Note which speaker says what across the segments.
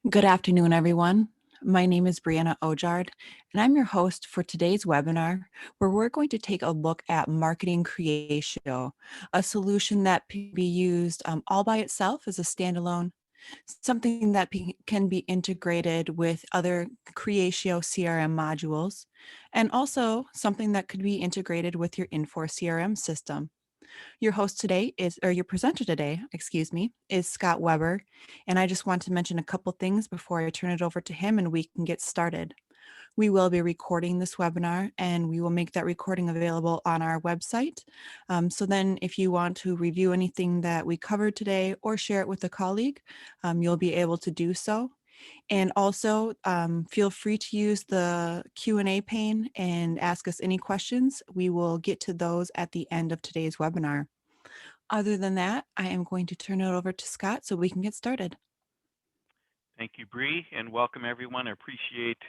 Speaker 1: Good afternoon, everyone. My name is Brianna Ojard, and I'm your host for today's webinar, where we're going to take a look at Marketing Creatio, a solution that can be used all by itself as a standalone, something that can be integrated with other Creatio CRM modules, and also something that could be integrated with your Infor CRM system. Your host today is, or your presenter today, excuse me, is Scott Weber. And I just want to mention a couple things before I turn it over to him and we can get started. We will be recording this webinar and we will make that recording available on our website. So then if you want to review anything that we covered today or share it with a colleague, you'll be able to do so. And also feel free to use the Q&A pane and ask us any questions. We will get to those at the end of today's webinar. Other than that, I am going to turn it over to Scott so we can get started.
Speaker 2: Thank you, Bree, and welcome everyone. I appreciate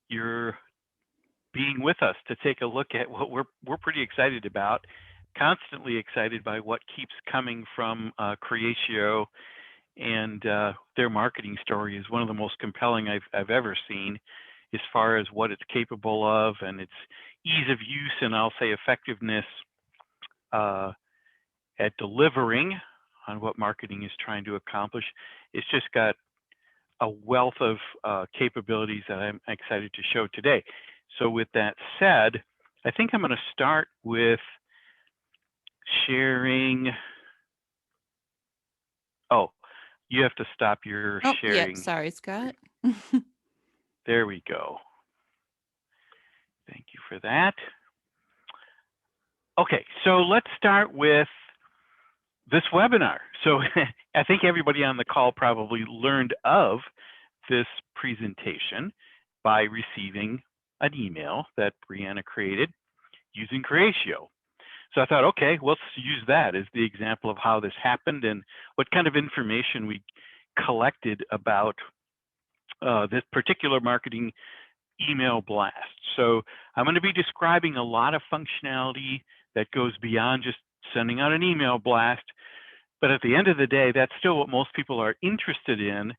Speaker 2: your being with us to take a look at what we're pretty excited about. Constantly excited by what keeps coming from Creatio, and their marketing story is one of the most compelling I've ever seen, as far as what it's capable of and its ease of use and I'll say effectiveness at delivering on what marketing is trying to accomplish. It's just got a wealth of capabilities that I'm excited to show today. So with that said, I think I'm going to start with sharing. Oh, you have to stop your sharing.
Speaker 1: Yep, sorry, Scott.
Speaker 2: There we go. Thank you for that. Okay, so let's start with this webinar. So I think everybody on the call probably learned of this presentation by receiving an email that Brianna created using Creatio. So I thought, okay, let's use that as the example of how this happened and what kind of information we collected about this particular marketing email blast. So I'm going to be describing a lot of functionality that goes beyond just sending out an email blast. But at the end of the day, that's still what most people are interested in.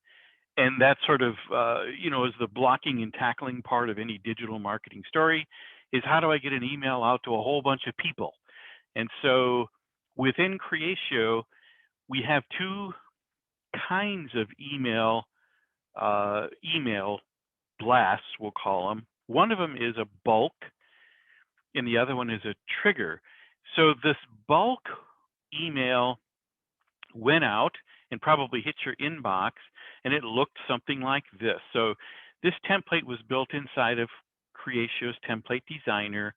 Speaker 2: And that sort of, is the blocking and tackling part of any digital marketing story, is how do I get an email out to a whole bunch of people? And so within Creatio, we have two kinds of email blasts, we'll call them. One of them is a bulk, and the other one is a trigger. So this bulk email went out and probably hit your inbox, and it looked something like this. So this template was built inside of Creatio's template designer,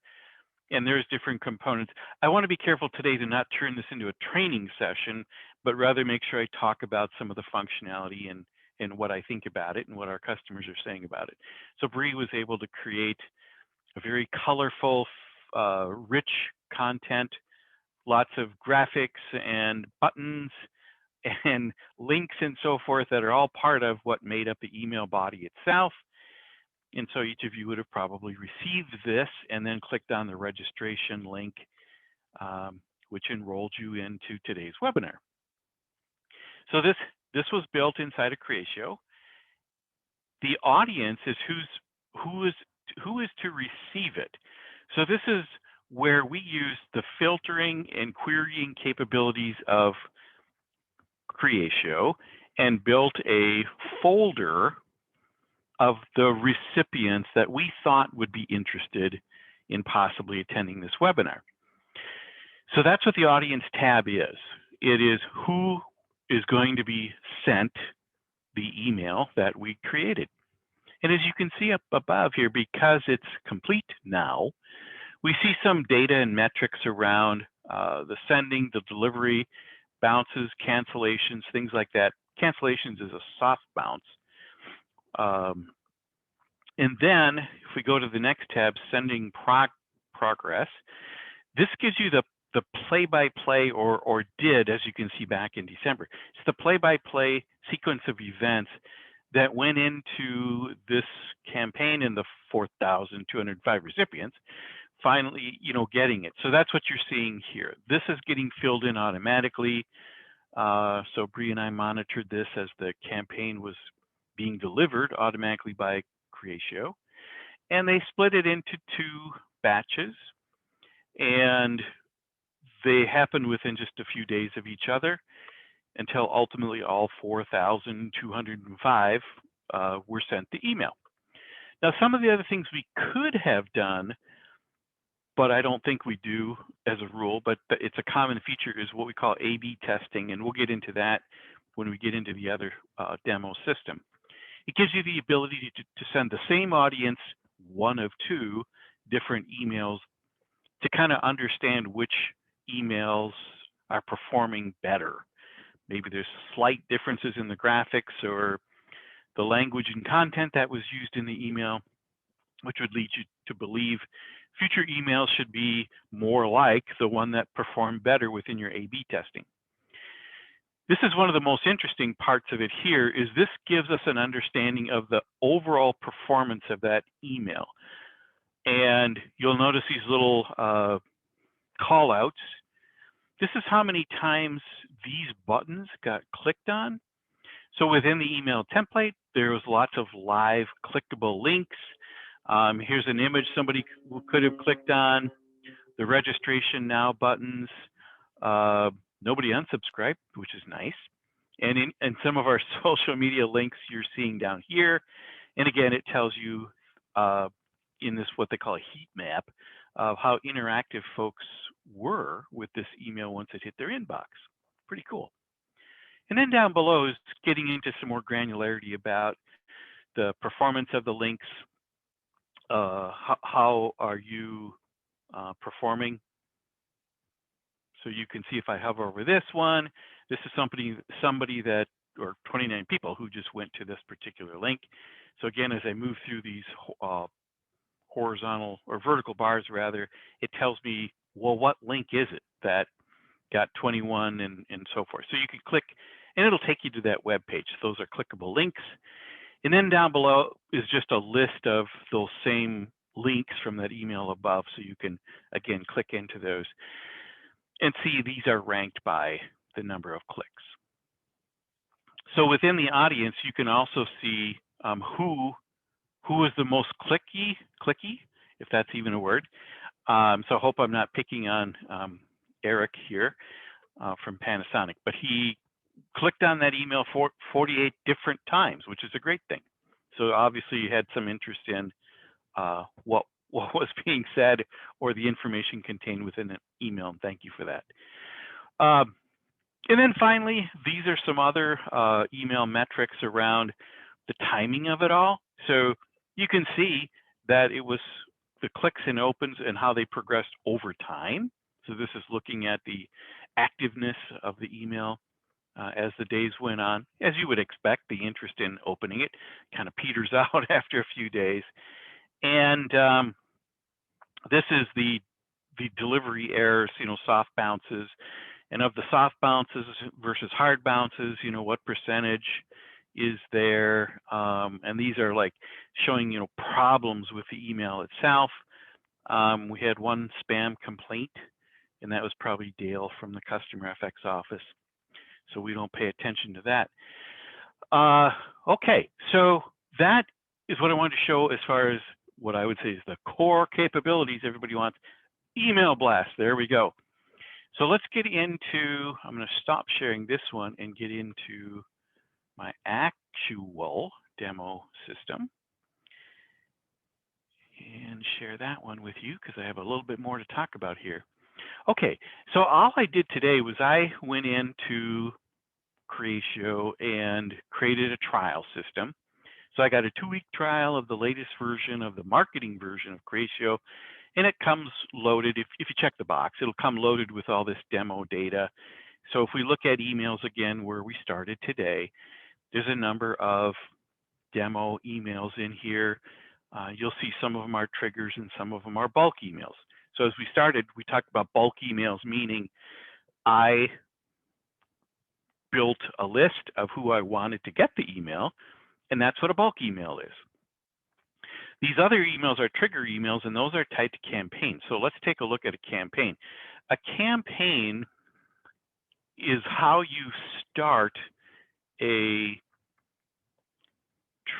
Speaker 2: and there's different components. I want to be careful today to not turn this into a training session, but rather make sure I talk about some of the functionality and what I think about it and what our customers are saying about it. So Bree was able to create a very colorful, rich content, lots of graphics and buttons and links and so forth that are all part of what made up the email body itself. And so each of you would have probably received this and then clicked on the registration link, which enrolled you into today's webinar. So this was built inside of Creatio. The audience is who is to receive it. So this is where we use the filtering and querying capabilities of Creatio and built a folder of the recipients that we thought would be interested in possibly attending this webinar. So that's what the audience tab is. It is who is going to be sent the email that we created. And as you can see up above here, because it's complete now, we see some data and metrics around the sending, the delivery, bounces, cancellations, things like that. Cancellations is a soft bounce. And then if we go to the next tab, sending progress, this gives you the play-by-play or did, as you can see back in December. It's the play-by-play sequence of events that went into this campaign and the 4,205 recipients finally, getting it. So that's what you're seeing here. This is getting filled in automatically. So Bree and I monitored this as the campaign was being delivered automatically by Creatio. And they split it into 2 batches, and they happened within just a few days of each other until ultimately all 4,205 were sent the email. Now, some of the other things we could have done, but I don't think we do as a rule, but it's a common feature, is what we call A/B testing, and we'll get into that when we get into the other demo system. It gives you the ability to send the same audience 1 of 2 different emails to kind of understand which emails are performing better. Maybe there's slight differences in the graphics or the language and content that was used in the email, which would lead you to believe future emails should be more like the one that performed better within your A/B testing. This is one of the most interesting parts of it here, is this gives us an understanding of the overall performance of that email. And you'll notice these little call outs. This is how many times these buttons got clicked on. So within the email template, there was lots of live clickable links. Here's an image somebody could have clicked on, the registration now buttons. Nobody unsubscribed, which is nice. And in some of our social media links you're seeing down here. And again, it tells you in this what they call a heat map of how interactive folks were with this email once it hit their inbox. Pretty cool. And then down below is getting into some more granularity about the performance of the links. How are you performing? So you can see if I hover over this one, this is somebody that, or 29 people who just went to this particular link. So again, as I move through these horizontal or vertical bars rather, it tells me, well, what link is it that got 21 and so forth. So you can click and it'll take you to that web page. Those are clickable links. And then down below is just a list of those same links from that email above. So you can, again, click into those and see these are ranked by the number of clicks. So within the audience, you can also see who is the most clicky, if that's even a word. So I hope I'm not picking on Eric here from Panasonic, but he clicked on that email 48 different times, which is a great thing. So obviously you had some interest in what was being said or the information contained within an email, and thank you for that. And then finally, these are some other email metrics around the timing of it all. So you can see that it was the clicks and opens and how they progressed over time. So this is looking at the activeness of the email as the days went on. As you would expect, the interest in opening it kind of peters out after a few days. And this is the delivery errors, soft bounces. And of the soft bounces versus hard bounces, what percentage is there? And these are like showing, problems with the email itself. We had one spam complaint, and that was probably Dale from the Customer FX office. So we don't pay attention to that. Okay, so that is what I wanted to show as far as what I would say is the core capabilities everybody wants. Email blast, there we go. So let's get into, I'm going to stop sharing this one and get into my actual demo system and share that one with you because I have a little bit more to talk about here. Okay, so all I did today was I went into Creatio and created a trial system. So I got a 2-week trial of the latest version of the marketing version of Creatio, and it comes loaded. If you check the box, it'll come loaded with all this demo data. So if we look at emails again where we started today, there's a number of demo emails in here. You'll see some of them are triggers and some of them are bulk emails. So as we started, we talked about bulk emails, meaning I built a list of who I wanted to get the email, and that's what a bulk email is. These other emails are trigger emails, and those are tied to campaigns. So let's take a look at a campaign. A campaign is how you start a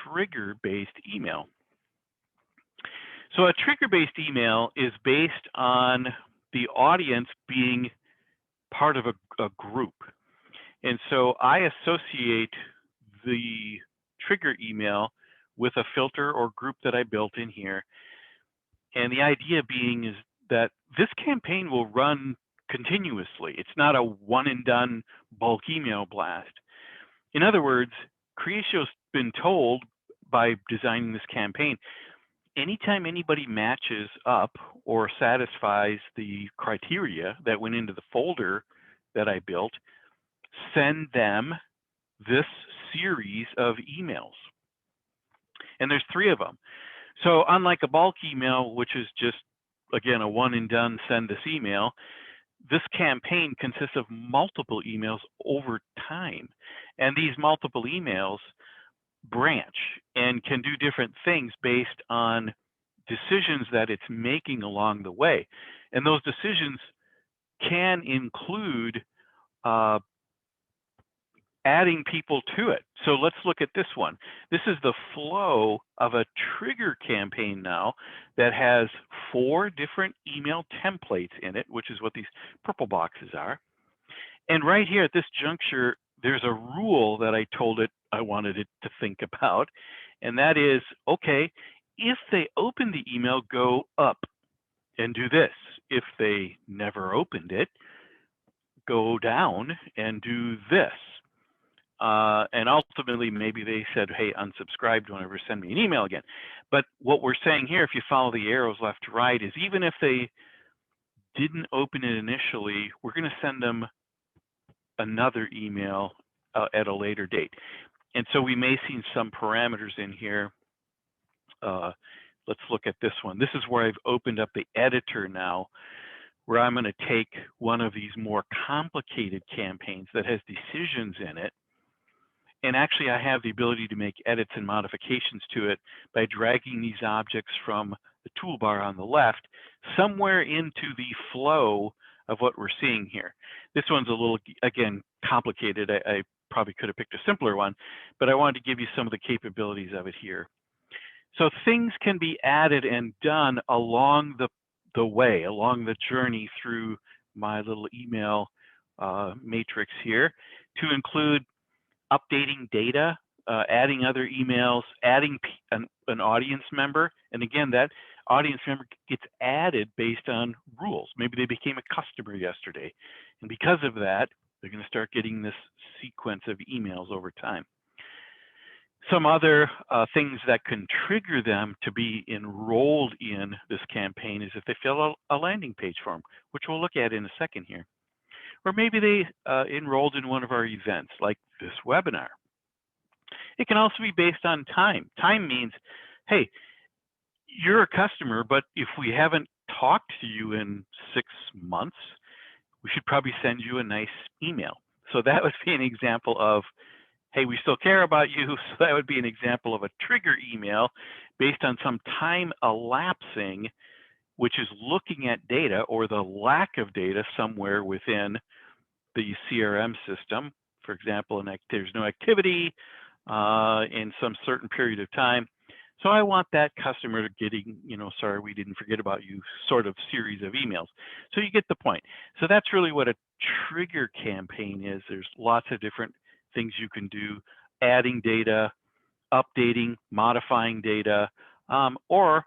Speaker 2: trigger-based email. So a trigger-based email is based on the audience being part of a group. And so I associate the trigger email with a filter or group that I built in here. And the idea being is that this campaign will run continuously. It's not a one and done bulk email blast. In other words, Creatio's been told by designing this campaign, anytime anybody matches up or satisfies the criteria that went into the folder that I built, send them this series of emails. And there's 3 of them. So unlike a bulk email, which is just, again, a one and done send this email, this campaign consists of multiple emails over time. And these multiple emails branch and can do different things based on decisions that it's making along the way. And those decisions can include adding people to it. So let's look at this one. This is the flow of a trigger campaign now that has 4 different email templates in it, which is what these purple boxes are. And right here at this juncture, there's a rule that I told it I wanted it to think about. And that is, okay, if they open the email, go up and do this. If they never opened it, go down and do this. And ultimately, maybe they said, hey, unsubscribe, don't ever send me an email again. But what we're saying here, if you follow the arrows left to right, is even if they didn't open it initially, we're going to send them another email at a later date. And so we may see some parameters in here. Let's look at this one. This is where I've opened up the editor now, where I'm going to take one of these more complicated campaigns that has decisions in it. And actually, I have the ability to make edits and modifications to it by dragging these objects from the toolbar on the left somewhere into the flow of what we're seeing here. This one's a little, again, complicated. I probably could have picked a simpler one, but I wanted to give you some of the capabilities of it here. So things can be added and done along the way, along the journey through my little email matrix here, to include updating data, adding other emails, adding an audience member. And again, that audience member gets added based on rules. Maybe they became a customer yesterday. And because of that, they're going to start getting this sequence of emails over time. Some other things that can trigger them to be enrolled in this campaign is if they fill out a landing page form, which we'll look at in a second here. Or maybe they enrolled in one of our events, like this webinar. It can also be based on time. Time means, hey, you're a customer, but if we haven't talked to you in 6 months, we should probably send you a nice email. So that would be an example of, hey, we still care about you. So that would be an example of a trigger email based on some time elapsing, which is looking at data or the lack of data somewhere within the CRM system. For example, there's no activity in some certain period of time. So I want that customer getting, sorry, we didn't forget about you sort of series of emails. So you get the point. So that's really what a trigger campaign is. There's lots of different things you can do, adding data, updating, modifying data, or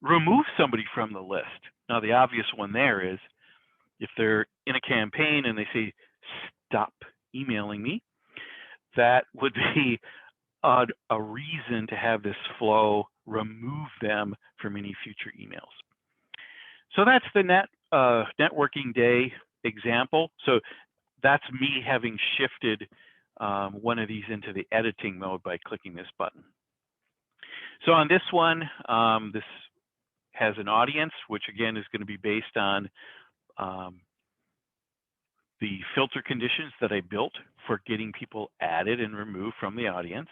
Speaker 2: remove somebody from the list. Now, the obvious one there is if they're in a campaign and they say, stop emailing me, that would be a reason to have this flow remove them from any future emails. So that's the networking day example. So that's me having shifted one of these into the editing mode by clicking this button. So on this one, this has an audience, which again is going to be based on the filter conditions that I built for getting people added and removed from the audience.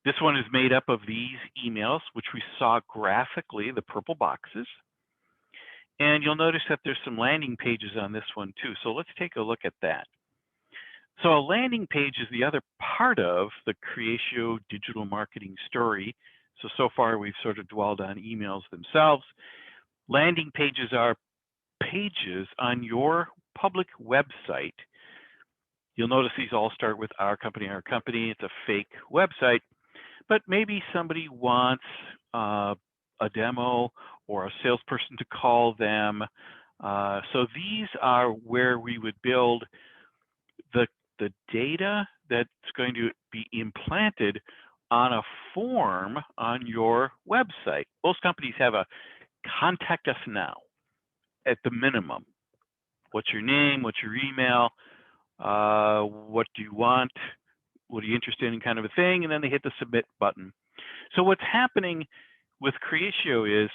Speaker 2: This one is made up of these emails, which we saw graphically, the purple boxes. And you'll notice that there's some landing pages on this one too. So let's take a look at that. So a landing page is the other part of the Creatio digital marketing story. So far we've sort of dwelled on emails themselves. Landing pages are pages on your public website. You'll notice these all start with our company, our company. It's a fake website, but maybe somebody wants a demo or a salesperson to call them. So these are where we would build the data that's going to be implanted on a form on your website. Most companies have a contact us now at the minimum. What's your name? What's your email? What do you want? What are you interested in, kind of a thing? And then they hit the submit button. So what's happening with Creatio is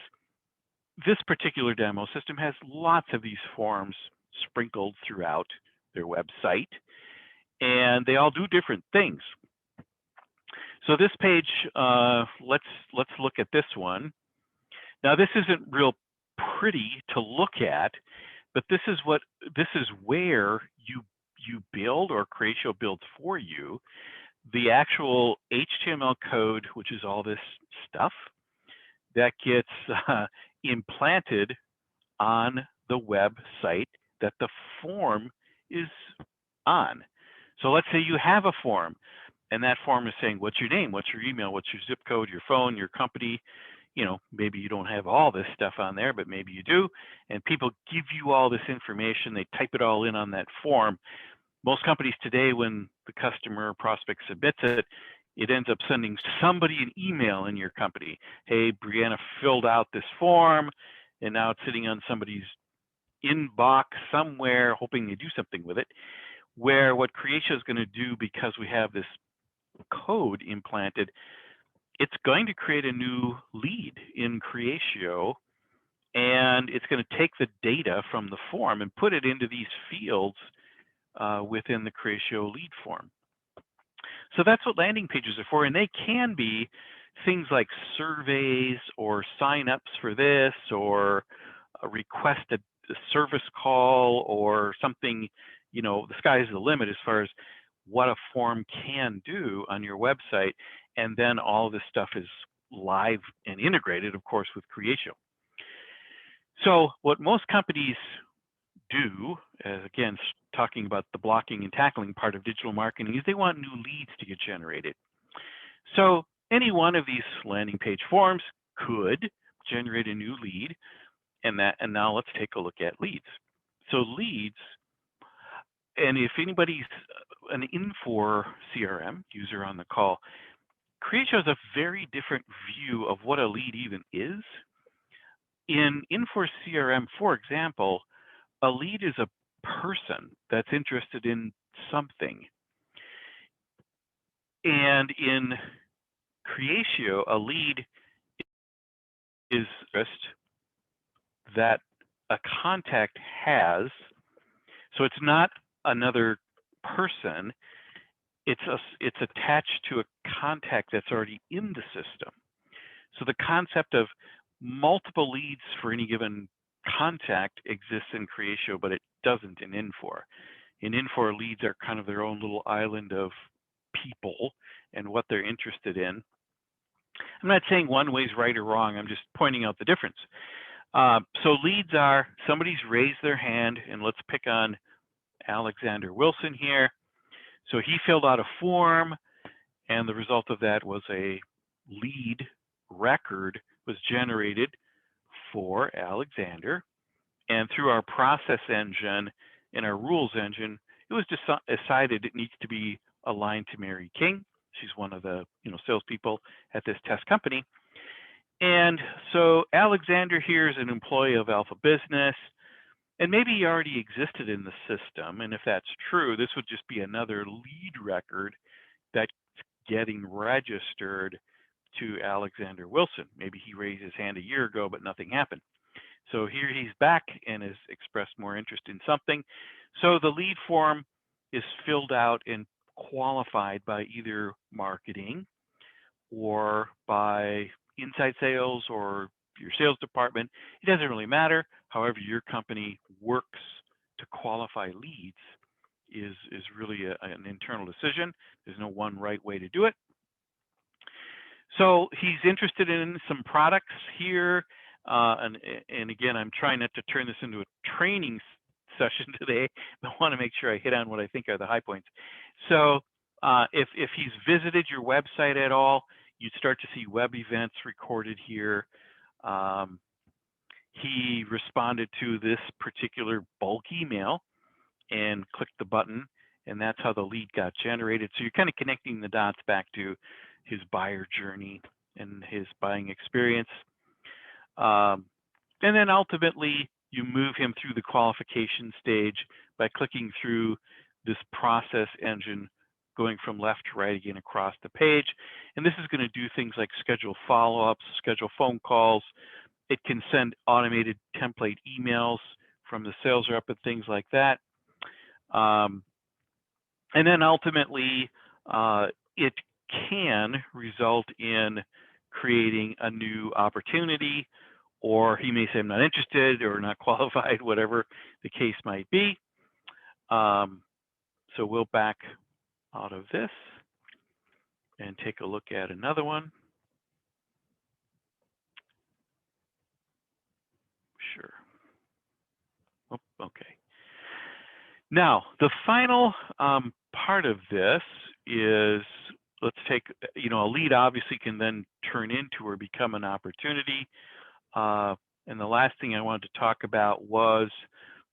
Speaker 2: this particular demo system has lots of these forms sprinkled throughout their website, and they all do different things. So this page, let's look at this one. Now this isn't real pretty to look at, but this is where you build, or Creatio builds for you, the actual HTML code, which is all this stuff that gets implanted on the website that the form is on. So let's say you have a form, and that form is saying, what's your name, what's your email, what's your zip code, your phone, your company. You know, maybe you don't have all this stuff on there, but maybe you do. And people give you all this information. They type it all in on that form. Most companies today, when the customer or prospect submits it, it ends up sending somebody an email in your company. Hey, Brianna filled out this form, and now it's sitting on somebody's inbox somewhere, hoping they do something with it. Where what Creatio is going to do, because we have this code implanted, it's going to create a new lead in Creatio, and it's going to take the data from the form and put it into these fields within the Creatio lead form. So that's what landing pages are for, and they can be things like surveys or sign-ups for this, or a request a service call, or something. You know, the sky is the limit as far as what a form can do on your website, and then all this stuff is live and integrated, of course, with Creatio. So what most companies do, again, talking about the blocking and tackling part of digital marketing, is they want new leads to get generated. So any one of these landing page forms could generate a new lead, and now let's take a look at leads. So leads, and if anybody's an Infor CRM user on the call, Creatio has a very different view of what a lead even is. In Infor CRM, for example, a lead is a person that's interested in something. And in Creatio, a lead is interest that a contact has. So it's not another person. It's attached to a contact that's already in the system. So the concept of multiple leads for any given contact exists in Creatio, but it doesn't in Infor. In Infor, leads are kind of their own little island of people and what they're interested in. I'm not saying one way is right or wrong. I'm just pointing out the difference. So leads are, somebody's raised their hand, and let's pick on Alexander Wilson here. So he filled out a form, and the result of that was a lead record was generated for Alexander. And through our process engine and our rules engine, it was decided it needs to be aligned to Mary King. She's one of the salespeople at this test company. And so Alexander here is an employee of Alpha Business, and maybe he already existed in the system. And if that's true, this would just be another lead record that's getting registered to Alexander Wilson. Maybe he raised his hand a year ago, but nothing happened. So here he's back and has expressed more interest in something. So the lead form is filled out and qualified by either marketing or by inside sales or your sales department. It doesn't really matter. However your company works to qualify leads is really an internal decision. There's no one right way to do it. So he's interested in some products here, and again, I'm trying not to turn this into a training session today, but I want to make sure I hit on what I think are the high points. So if he's visited your website at all, you'd start to see web events recorded here. He responded to this particular bulk email and clicked the button, and that's how the lead got generated. So you're kind of connecting the dots back to his buyer journey and his buying experience. And then ultimately, you move him through the qualification stage by clicking through this process engine, going from left to right again across the page. And this is going to do things like schedule follow-ups, schedule phone calls. It can send automated template emails from the sales rep and things like that. And then ultimately, it can result in creating a new opportunity, or he may say, I'm not interested or not qualified, whatever the case might be. So we'll back out of this and take a look at another one. Sure. Oh, okay. Now, the final part of this is, let's take, a lead obviously can then turn into or become an opportunity. And the last thing I wanted to talk about was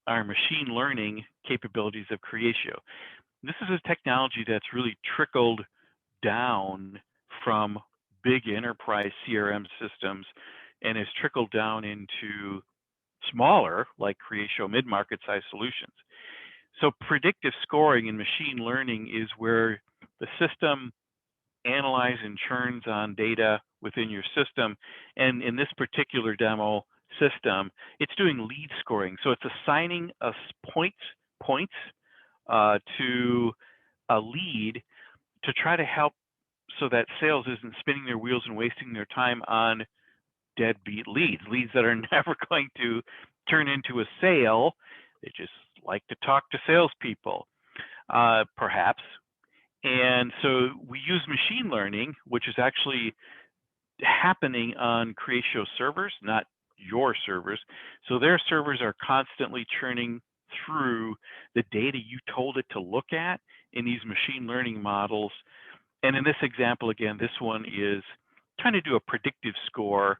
Speaker 2: our machine learning capabilities of Creatio. This is a technology that's really trickled down from big enterprise CRM systems and has trickled down into smaller, like Creatio mid-market size solutions. So predictive scoring and machine learning is where the system analyzes and churns on data within your system. And in this particular demo system, it's doing lead scoring. So it's assigning us points to a lead to try to help so that sales isn't spinning their wheels and wasting their time on deadbeat leads that are never going to turn into a sale. They just like to talk to salespeople, perhaps. And so we use machine learning, which is actually happening on Creatio servers, not your servers. So their servers are constantly churning through the data you told it to look at in these machine learning models. And in this example, again, this one is trying to do a predictive score,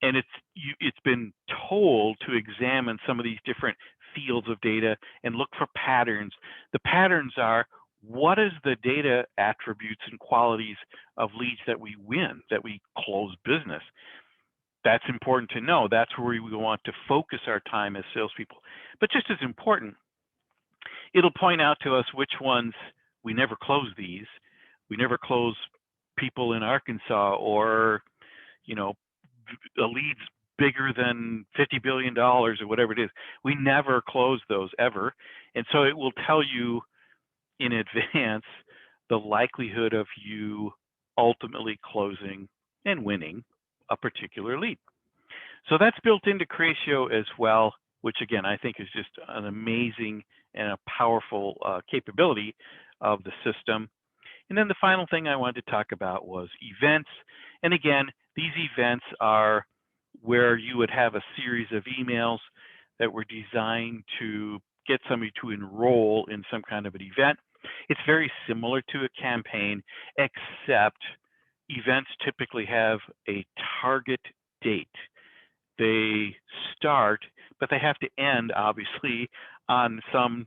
Speaker 2: and it's been told to examine some of these different fields of data and look for patterns. The patterns are, what is the data attributes and qualities of leads that we win, that we close business? That's important to know. That's where we want to focus our time as salespeople. But just as important, it'll point out to us which ones we never close these. We never close people in Arkansas, or, a lead's bigger than $50 billion or whatever it is. We never close those ever. And so it will tell you in advance the likelihood of you ultimately closing and winning a particular lead. So that's built into Creatio as well, which again, I think is just an amazing and a powerful capability of the system. And then the final thing I wanted to talk about was events. And again, these events are where you would have a series of emails that were designed to get somebody to enroll in some kind of an event. It's very similar to a campaign, except events typically have a target date. They start, but they have to end, obviously, on some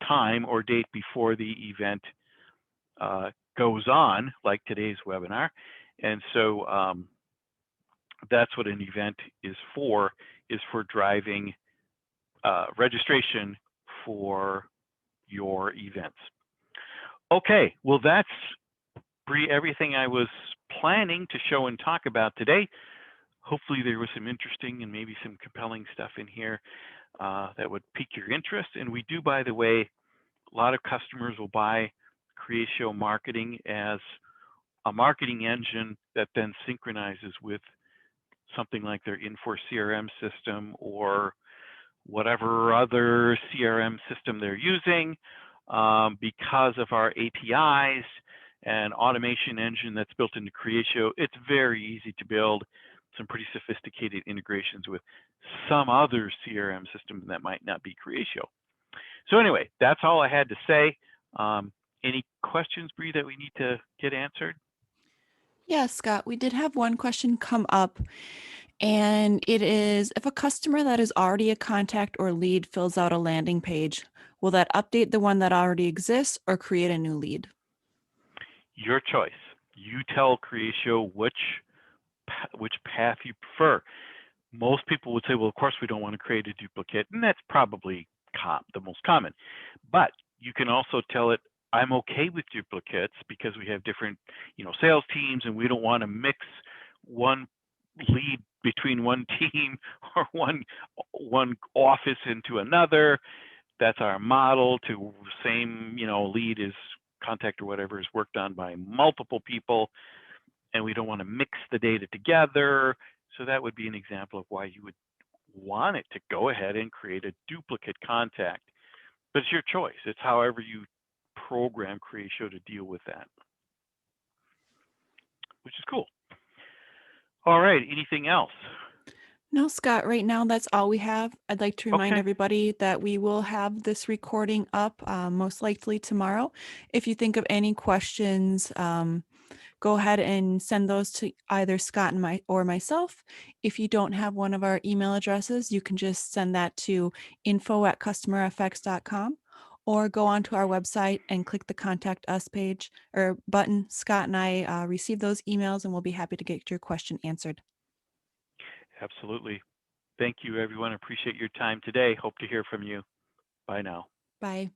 Speaker 2: time or date before the event goes on, like today's webinar. And so that's what an event is for driving registration for your events. Okay, well, that's everything I was planning to show and talk about today. Hopefully there was some interesting and maybe some compelling stuff in here that would pique your interest. And we do, by the way, a lot of customers will buy Creatio Marketing as a marketing engine that then synchronizes with something like their Infor CRM system or whatever other CRM system they're using. because of our APIs and automation engine that's built into Creatio. It's very easy to build some pretty sophisticated integrations with some other CRM system that might not be Creatio. So anyway, that's all I had to say. Any questions, Bree, that we need to get answered?
Speaker 1: Yeah, Scott, we did have one question come up, and it is if a customer that is already a contact or lead fills out a landing page, will that update the one that already exists or create a new lead?
Speaker 2: Your choice. You tell Creatio which path you prefer. Most people would say, well, of course we don't want to create a duplicate, and that's probably the most common. But you can also tell it, I'm okay with duplicates because we have different, sales teams, and we don't want to mix one lead between one team or one office into another. That's our model. To same, lead is contact or whatever is worked on by multiple people, and we don't want to mix the data together. So that would be an example of why you would want it to go ahead and create a duplicate contact. But it's your choice. It's however you program Creatio to deal with that, which is cool. All right, anything else?
Speaker 1: No, Scott, right now that's all we have. I'd like to remind
Speaker 2: Okay,
Speaker 1: everybody that we will have this recording up most likely tomorrow. If you think of any questions, go ahead and send those to either Scott or myself. If you don't have one of our email addresses, you can just send that to info@customerfx.com or go onto our website and click the contact us page or button. Scott and I receive those emails and we'll be happy to get your question answered.
Speaker 2: absolutely. Thank you, everyone. Appreciate your time today. Hope to hear from you. Bye now.
Speaker 1: Bye.